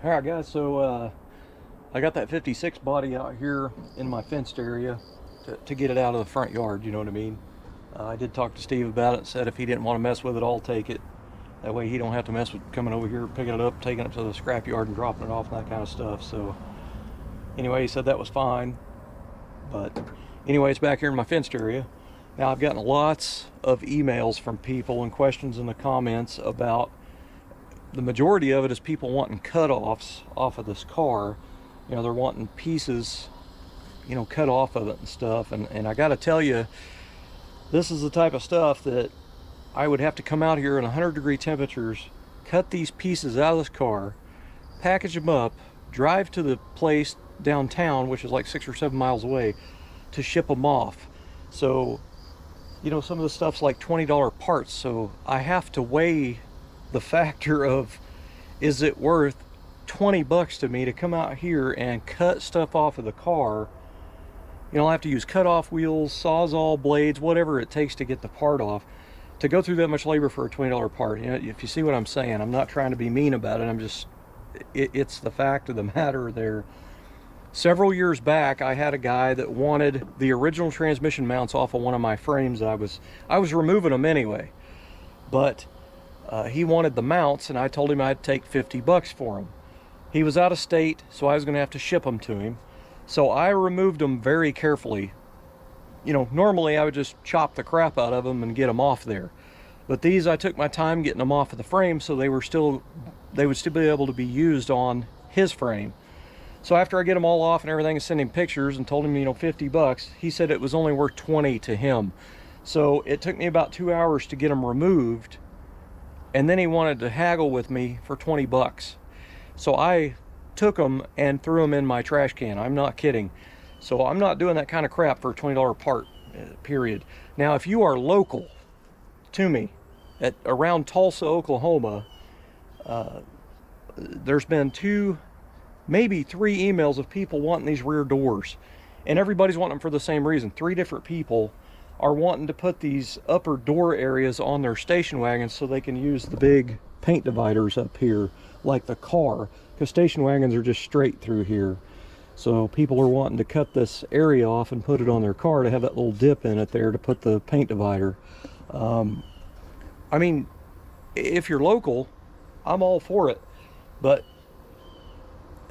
Alright guys, so I got that 56 body out here in my fenced area to get it out of the front yard, you know what I mean? I did talk to Steve about it and said if he didn't want to mess with it, I'll take it. That way he don't have to mess with coming over here, picking it up, taking it to the scrap yard and dropping it off and that kind of stuff. So anyway, he said that was fine. But anyway, it's back here in my fenced area. Now I've gotten lots of emails from people and questions in the comments about, the majority of it is people wanting cutoffs off of this car. You know, they're wanting pieces, you know, cut off of it and stuff. And I got to tell you, this is the type of stuff that I would have to come out here in 100-degree temperatures, cut these pieces out of this car, package them up, drive to the place downtown, which is like 6 or 7 miles away, to ship them off. So, you know, some of the stuff's like $20 parts. So I have to weigh the factor of, is it worth 20 bucks to me to come out here and cut stuff off of the car? You know, I'll have to use cut-off wheels, sawzall blades, whatever it takes to get the part off, to go through that much labor for a $20 part. You know, if you see what I'm saying, I'm not trying to be mean about it. I'm just, it's the fact of the matter there. Several years back, I had a guy that wanted the original transmission mounts off of one of my frames. I was removing them anyway, but he wanted the mounts, and I told him I'd take 50 bucks for them. He was out of state, so I was going to have to ship them to him. So I removed them very carefully. You know, normally I would just chop the crap out of them and get them off there. But these, I took my time getting them off of the frame, so they would still be able to be used on his frame. So after I get them all off and everything and sent him pictures and told him, you know, 50 bucks, he said it was only worth 20 to him. So it took me about 2 hours to get them removed. And then he wanted to haggle with me for 20 bucks. So I took them and threw them in my trash can. I'm not kidding. So I'm not doing that kind of crap for a $20 part, period. Now, if you are local to me, at around Tulsa, Oklahoma, there's been 2, maybe 3 emails of people wanting these rear doors. And everybody's wanting them for the same reason. 3 different people are wanting to put these upper door areas on their station wagons so they can use the big paint dividers up here like the car, because station wagons are just straight through here. So people are wanting to cut this area off and put it on their car to have that little dip in it there to put the paint divider. I mean, if you're local, I'm all for it, but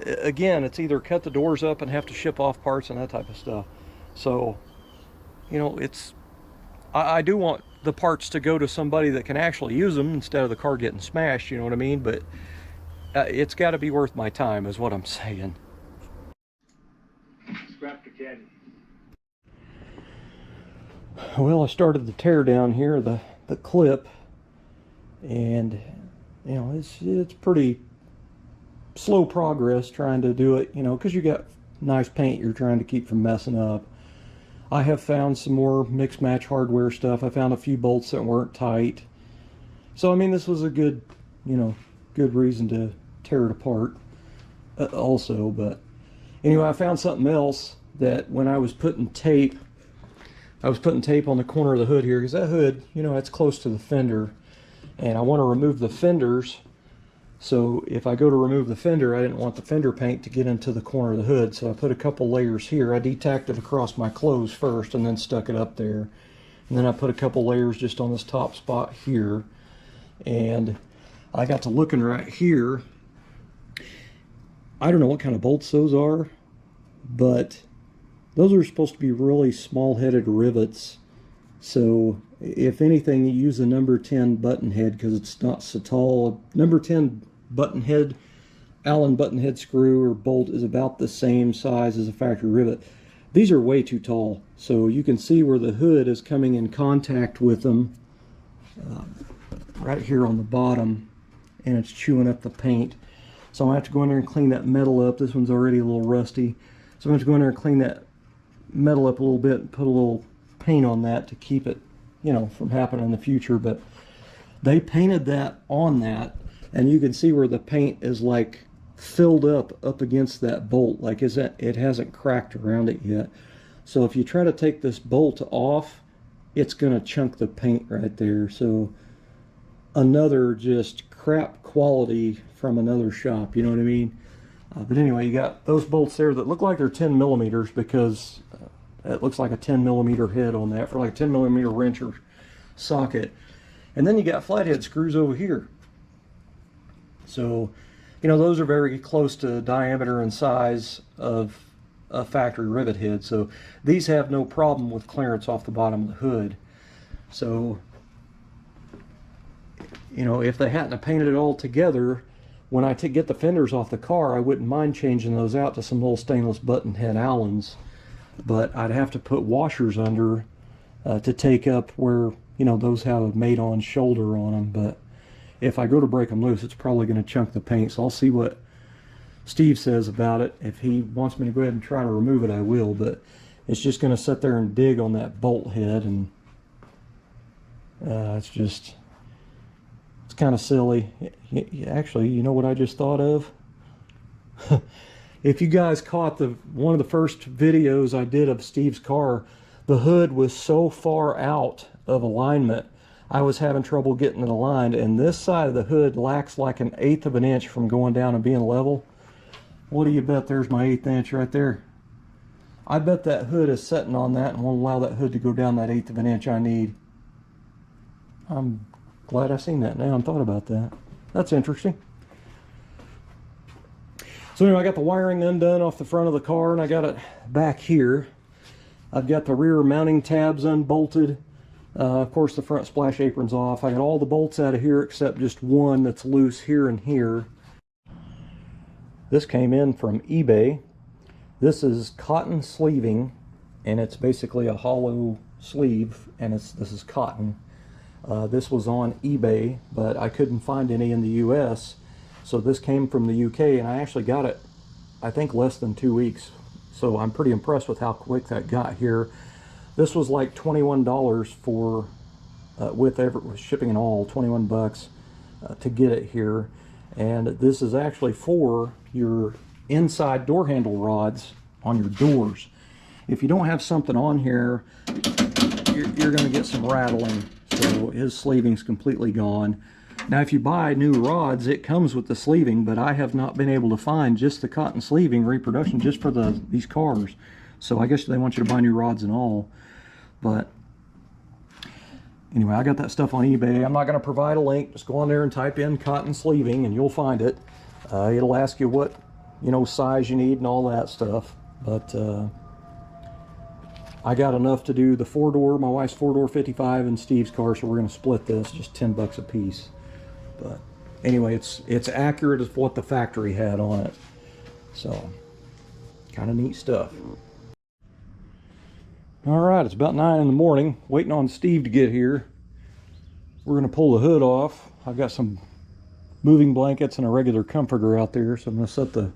again, it's either cut the doors up and have to ship off parts and that type of stuff. So, you know, I do want the parts to go to somebody that can actually use them instead of the car getting smashed, you know what I mean? But it's got to be worth my time is what I'm saying. Scrap the caddy. Well, I started the tear down here, the clip, and you know, it's pretty slow progress trying to do it, you know, because you got nice paint you're trying to keep from messing up. I have found some more mix match hardware stuff. I found a few bolts that weren't tight. So I mean, this was a good, you know, good reason to tear it apart also. But anyway, I found something else that when I was putting tape on the corner of the hood here, because that hood, you know, it's close to the fender, and I want to remove the fenders. So if I go to remove the fender, I didn't want the fender paint to get into the corner of the hood, so I put a couple layers here. I detacked it across my clothes first and then stuck it up there. And then I put a couple layers just on this top spot here. And I got to looking right here. I don't know what kind of bolts those are, but those are supposed to be really small-headed rivets. So if anything, you use a number 10 button head because it's not so tall. Number 10 button head, Allen button head screw or bolt is about the same size as a factory rivet. These are way too tall, so you can see where the hood is coming in contact with them right here on the bottom, and it's chewing up the paint. So I have to go in there and clean that metal up. This one's already a little rusty, so I'm going to go in there and clean that metal up a little bit and put a little paint on that to keep it, you know, from happening in the future. But they painted that on that, and you can see where the paint is like filled up against that bolt, like it hasn't cracked around it yet. So if you try to take this bolt off, it's going to chunk the paint right there. So another just crap quality from another shop, you know what I mean? But anyway, you got those bolts there that look like they're 10 millimeters because it looks like a 10 millimeter head on that for like a 10 millimeter wrench or socket. And then you got flathead screws over here. So, you know, those are very close to diameter and size of a factory rivet head. So these have no problem with clearance off the bottom of the hood. So, you know, if they hadn't painted it all together, when I get the fenders off the car, I wouldn't mind changing those out to some little stainless button head Allens. But I'd have to put washers under to take up where, you know, those have a made-on shoulder on them. But if I go to break them loose, it's probably going to chunk the paint. So I'll see what Steve says about it. If he wants me to go ahead and try to remove it, I will. But it's just going to sit there and dig on that bolt head, and it's kind of silly. Actually, you know what I just thought of? If you guys caught one of the first videos I did of Steve's car, the hood was so far out of alignment, I was having trouble getting it aligned, and this side of the hood lacks like 1/8 of an inch from going down and being level. What do you bet? There's my 1/8 inch right there. I bet that hood is sitting on that and won't allow that hood to go down that 1/8 of an inch I need. I'm glad I seen that now and thought about that. That's interesting. So anyway, I got the wiring undone off the front of the car, and I got it back here. I've got the rear mounting tabs unbolted. Of course, the front splash apron's off. I got all the bolts out of here except just one that's loose here and here. This came in from eBay. This is cotton sleeving, and it's basically a hollow sleeve, and this is cotton. This was on eBay, but I couldn't find any in the US, so this came from the UK, and I actually got it, I think, less than 2 weeks. So I'm pretty impressed with how quick that got here. This was like $21 for, with shipping and all, 21 bucks to get it here. And this is actually for your inside door handle rods on your doors. If you don't have something on here, you're going to get some rattling. So his sleeving's completely gone. Now if you buy new rods, it comes with the sleeving, but I have not been able to find just the cotton sleeving reproduction just for these cars. So I guess they want you to buy new rods and all. But anyway, I got that stuff on eBay. I'm not going to provide a link. Just go on there and type in cotton sleeving and you'll find it. It'll ask you what, you know, size you need and all that stuff. But I got enough to do the 4-door, my wife's 4-door 55, and Steve's car, so we're going to split this, just 10 bucks a piece. But anyway, it's accurate as what the factory had on it. So, kind of neat stuff. Alright, it's about 9 in the morning, waiting on Steve to get here. We're going to pull the hood off. I've got some moving blankets and a regular comforter out there, so I'm going to set the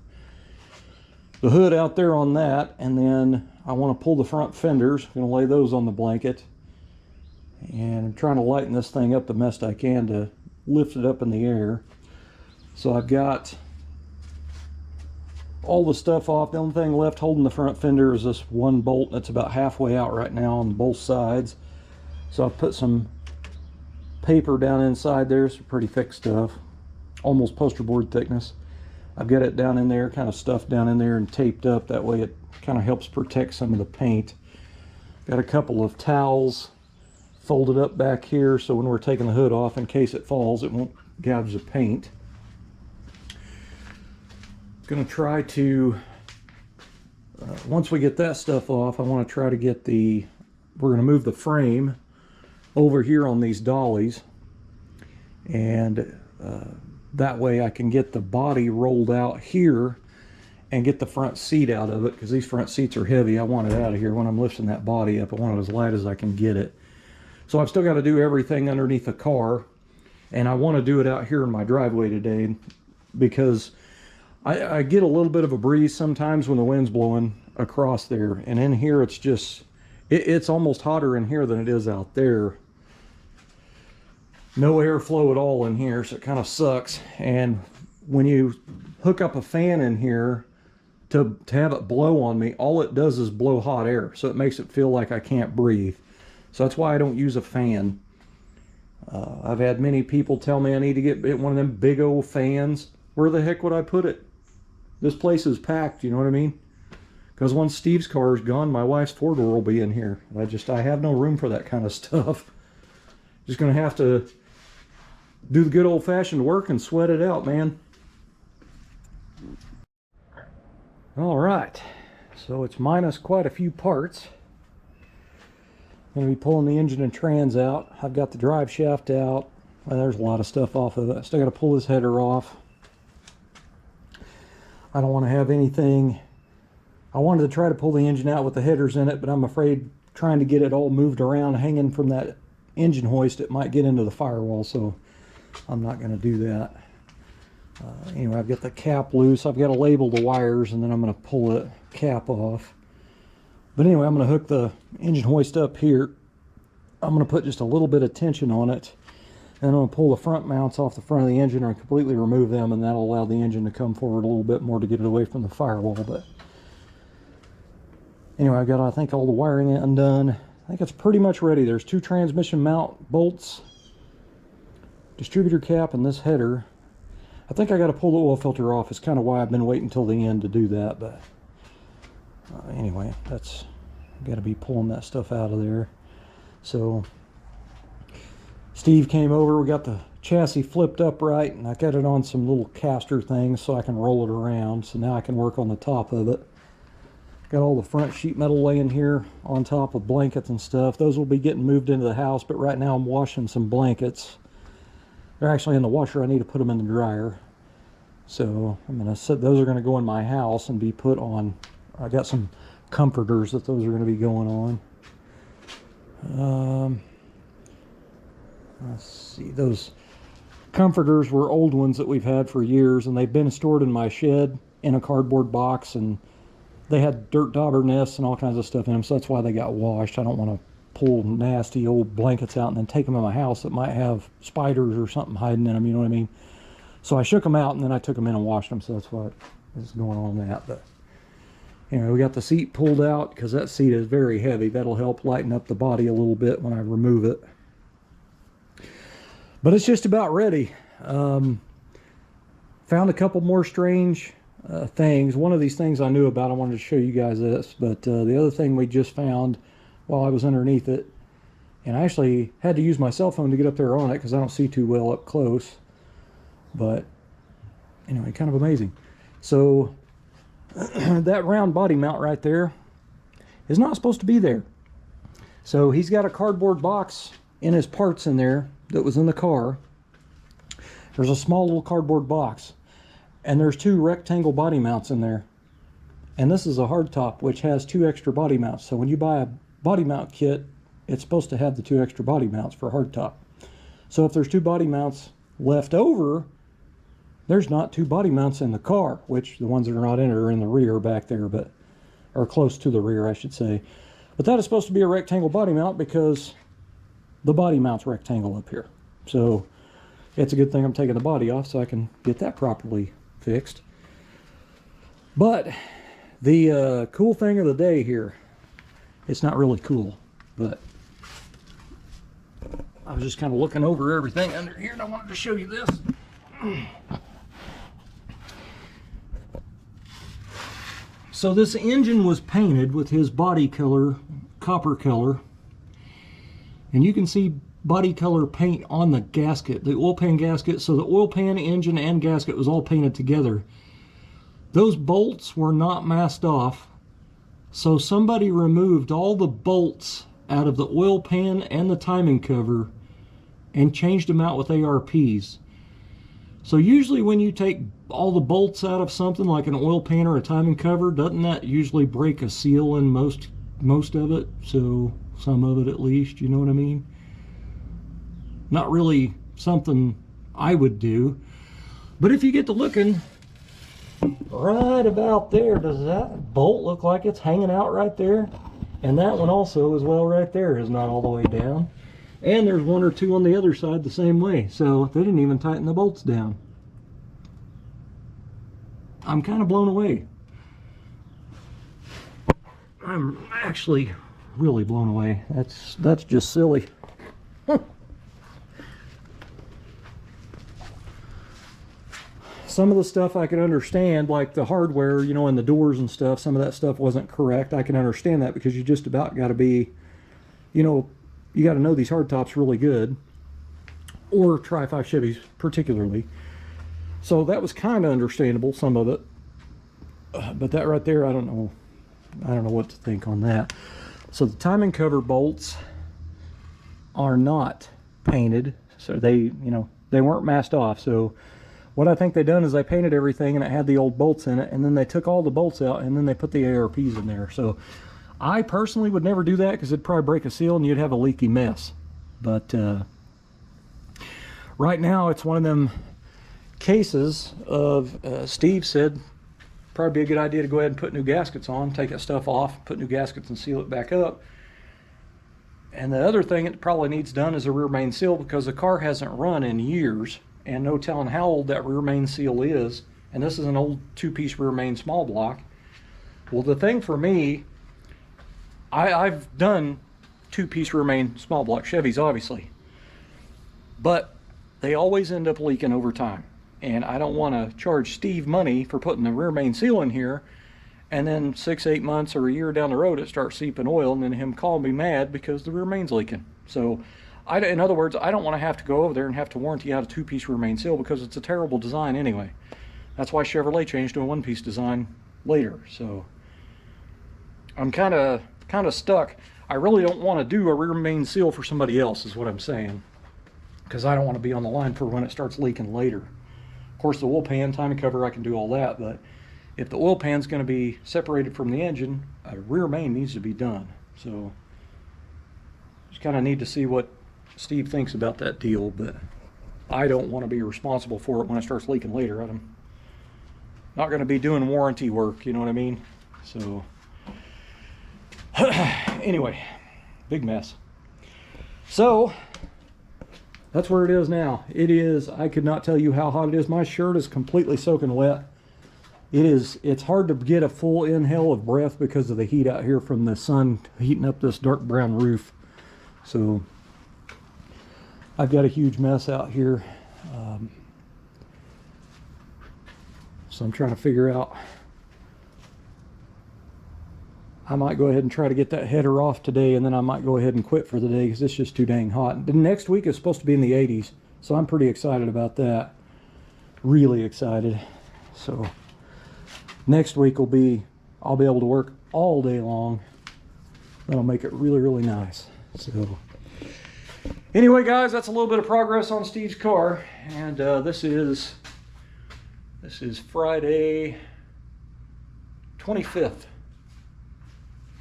hood out there on that, and then I want to pull the front fenders. I'm going to lay those on the blanket, and I'm trying to lighten this thing up the best I can to lift it up in the air. So I've got all the stuff off. The only thing left holding the front fender is this one bolt that's about halfway out right now on both sides. So I've put some paper down inside there, some pretty thick stuff, almost poster board thickness. I've got it down in there, kind of stuffed down in there and taped up. That way it kind of helps protect some of the paint. Got a couple of towels folded up back here, so when we're taking the hood off, in case it falls, it won't gouge the paint. Going to try to, once we get that stuff off, I want to try to get we're going to move the frame over here on these dollies, and that way I can get the body rolled out here and get the front seat out of it, because these front seats are heavy. I want it out of here when I'm lifting that body up. I want it as light as I can get it. So I've still got to do everything underneath the car, and I want to do it out here in my driveway today, because I get a little bit of a breeze sometimes when the wind's blowing across there, and in here it's just, it's almost hotter in here than it is out there. No airflow at all in here, so it kind of sucks. And when you hook up a fan in here to have it blow on me, all it does is blow hot air, so it makes it feel like I can't breathe. So that's why I don't use a fan. I've had many people tell me I need to get one of them big old fans. Where the heck would I put it? This place is packed, you know what I mean? Because once Steve's car is gone, my wife's four-door will be in here. I have no room for that kind of stuff. Just gonna have to do the good old-fashioned work and sweat it out, man. All right, so it's minus quite a few parts. I'm going to be pulling the engine and trans out. I've got the drive shaft out. Well, there's a lot of stuff off of it. I still got to pull this header off. I don't want to have anything. I wanted to try to pull the engine out with the headers in it, but I'm afraid trying to get it all moved around, hanging from that engine hoist, it might get into the firewall, so I'm not going to do that. Anyway, I've got the cap loose. I've got to label the wires, and then I'm going to pull the cap off. But anyway, I'm going to hook the engine hoist up here. I'm going to put just a little bit of tension on it. And I'm going to pull the front mounts off the front of the engine and completely remove them, and that'll allow the engine to come forward a little bit more to get it away from the firewall. But anyway, I've got, I think, all the wiring undone. I think it's pretty much ready. There's 2 transmission mount bolts, distributor cap, and this header. I think I got to pull the oil filter off. It's kind of why I've been waiting until the end to do that. But anyway, that's got to be pulling that stuff out of there. So Steve came over. We got the chassis flipped upright, and I got it on some little caster things so I can roll it around. So now I can work on the top of it. Got all the front sheet metal laying here on top of blankets and stuff. Those will be getting moved into the house, but right now I'm washing some blankets. They're actually in the washer. I need to put them in the dryer. So I'm going to set, those are going to go in my house and be put on. I got some comforters that those are going to be going on. Let's see, those comforters were old ones that we've had for years, and they've been stored in my shed in a cardboard box, and they had dirt dauber nests and all kinds of stuff in them, so that's why they got washed. I don't want to pull nasty old blankets out and then take them in my house that might have spiders or something hiding in them, you know what I mean? So I shook them out, and then I took them in and washed them, so that's what is going on with that. But anyway, we got the seat pulled out because that seat is very heavy. That'll help lighten up the body a little bit when I remove it. But it's just about ready. Found a couple more strange things. One of these things I knew about, I wanted to show you guys this, but the other thing we just found while I was underneath it, and I actually had to use my cell phone to get up there on it because I don't see too well up close. But anyway, kind of amazing. So that round body mount right there is not supposed to be there. So he's got a cardboard box in his parts in there that was in the car. There's a small little cardboard box, and there's 2 rectangle body mounts in there. And this is a hardtop, which has 2 extra body mounts. So when you buy a body mount kit, it's supposed to have the 2 extra body mounts for hardtop. So if there's 2 body mounts left over, there's not 2 body mounts in the car, which the ones that are not in it are in the rear back there, but or close to the rear, I should say. But that is supposed to be a rectangle body mount because the body mount's rectangle up here. So it's a good thing I'm taking the body off so I can get that properly fixed. But the cool thing of the day here, it's not really cool, but I was just kind of looking over everything under here, and I wanted to show you this. So this engine was painted with his body color, copper color, and you can see body color paint on the gasket, the oil pan gasket. So the oil pan, engine, and gasket was all painted together. Those bolts were not masked off, so somebody removed all the bolts out of the oil pan and the timing cover and changed them out with ARPs. So usually when you take all the bolts out of something like an oil pan or a timing cover, doesn't that usually break a seal in most of it? So some of it at least, you know what I mean? Not really something I would do. But if you get to looking right about there, does that bolt look like it's hanging out right there? And that one also as well right there is not all the way down. And there's 1 or 2 on the other side the same way. So they didn't even tighten the bolts down. I'm kind of blown away. I'm actually really blown away. That's just silly. some of the stuff I can understand, like the hardware, you know, and the doors and stuff, some of that stuff wasn't correct. I can understand that because you just about got to be, you know, you got to know these hardtops really good, or Tri-5 Chevys particularly. So that was kind of understandable, some of it. But that right there, I don't know what to think on that. So the timing cover bolts are not painted, so they, you know, they weren't masked off. So what I think they done is they painted everything and it had the old bolts in it, and then they took all the bolts out and then they put the ARPs in there. So I personally would never do that because it'd probably break a seal and you'd have a leaky mess. But right now it's one of them cases of Steve said probably be a good idea to go ahead and put new gaskets on, take that stuff off, put new gaskets and seal it back up. And the other thing it probably needs done is a rear main seal, because the car hasn't run in years and no telling how old that rear main seal is. And this is an old 2-piece rear main small block. Well, the thing for me, I've done 2-piece rear main small block Chevys, obviously, but they always end up leaking over time. And I don't want to charge Steve money for putting the rear main seal in here, and then 6-8 months or a year down the road it starts seeping oil, and then him call me mad because the rear main's leaking. So in other words, I don't want to have to go over there and have to warranty out a 2-piece rear main seal, because it's a terrible design anyway. That's why Chevrolet changed to a 1-piece design later. So I'm kind of stuck. I really don't want to do a rear main seal for somebody else, is what I'm saying, because I don't want to be on the line for when it starts leaking later. Of course, the oil pan, timing cover, I can do all that, but if the oil pan's going to be separated from the engine, a rear main needs to be done. So just kind of need to see what Steve thinks about that deal, but I don't want to be responsible for it when it starts leaking later. I'm not going to be doing warranty work, you know what I mean? So anyway, big mess. So that's where it is now. It is, I could not tell you how hot it is. My shirt is completely soaking wet. It's hard to get a full inhale of breath because of the heat out here from the sun heating up this dark brown roof. So I've got a huge mess out here. So I'm trying to figure out, I might go ahead and try to get that header off today, and then I might go ahead and quit for the day because it's just too dang hot. The next week is supposed to be in the 80s, so I'm pretty excited about that. Really excited. So next week I'll be able to work all day long. That'll make it really, really nice. So anyway, guys, that's a little bit of progress on Steve's car, and this is Friday 25th.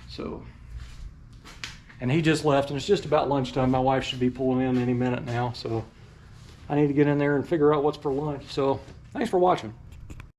So, and he just left, and it's just about lunchtime. My wife should be pulling in any minute now, so I need to get in there and figure out what's for lunch. So thanks for watching.